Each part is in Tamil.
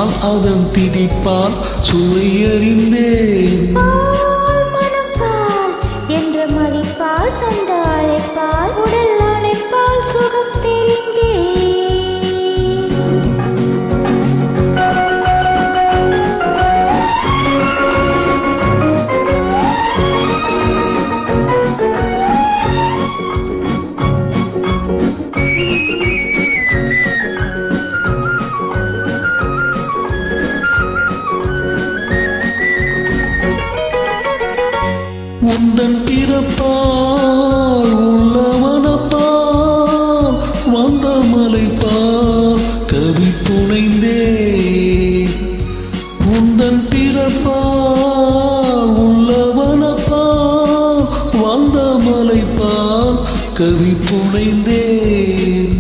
துடிப்பால் அதன் திதிப்பால் சுவையறிந்தேன். என்ற மதிப்பால் சந்த அழைப்பால் உடல் அழைப்பால் சுகம் தெரிந்தே. உந்தன் பிறப்பால் உள்ளவனப்பால் வந்த மலைப்பால் கவி புனைந்தேன். உந்தன் பிறப்பால் உள்ளவனப்பால் வந்த மலைப்பால் கவி புனைந்தேன்.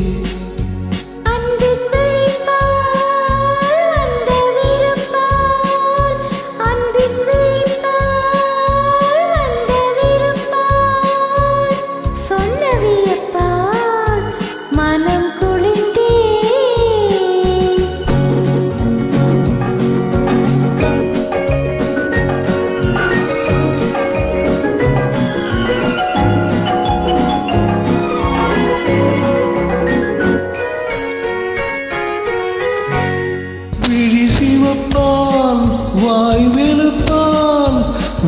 விழி சிவப்பால் வாய் வெளுப்பால்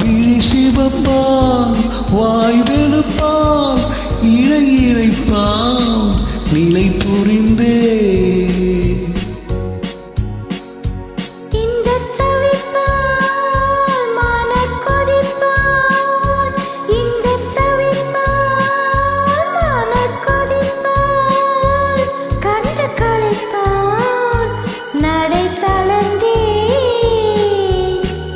விழி சிவப்பால் வாய் வெளுப்பால் இழை இழைப்பால் நிலை புரிந்தே.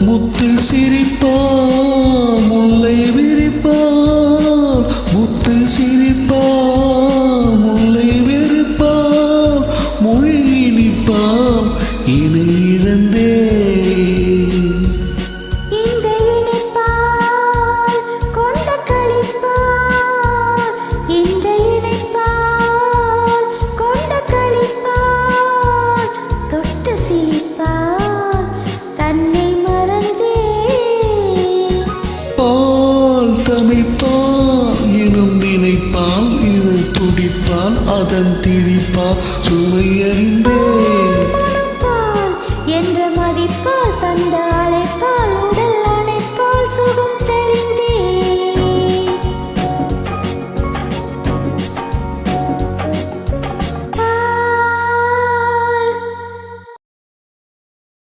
முத்து சிரிப்பால் முல்லை விரிப்பால் முத்து சிரிப்பால் முல்லை விரிப்பால் மொழி இனிப்பால் இணை இழந்தே. இந்த இணைப்பால் கொண்ட களிப்பால் இந்த இணைப்பால் கொண்ட களிப்பால் தொட்டு சிரிப்பால் தன்னை பால் தமிழ்பால் எனும் நினைப்பால் இது துடிப்பால் அதன் திரிப்பால் சுவையறிந்தே.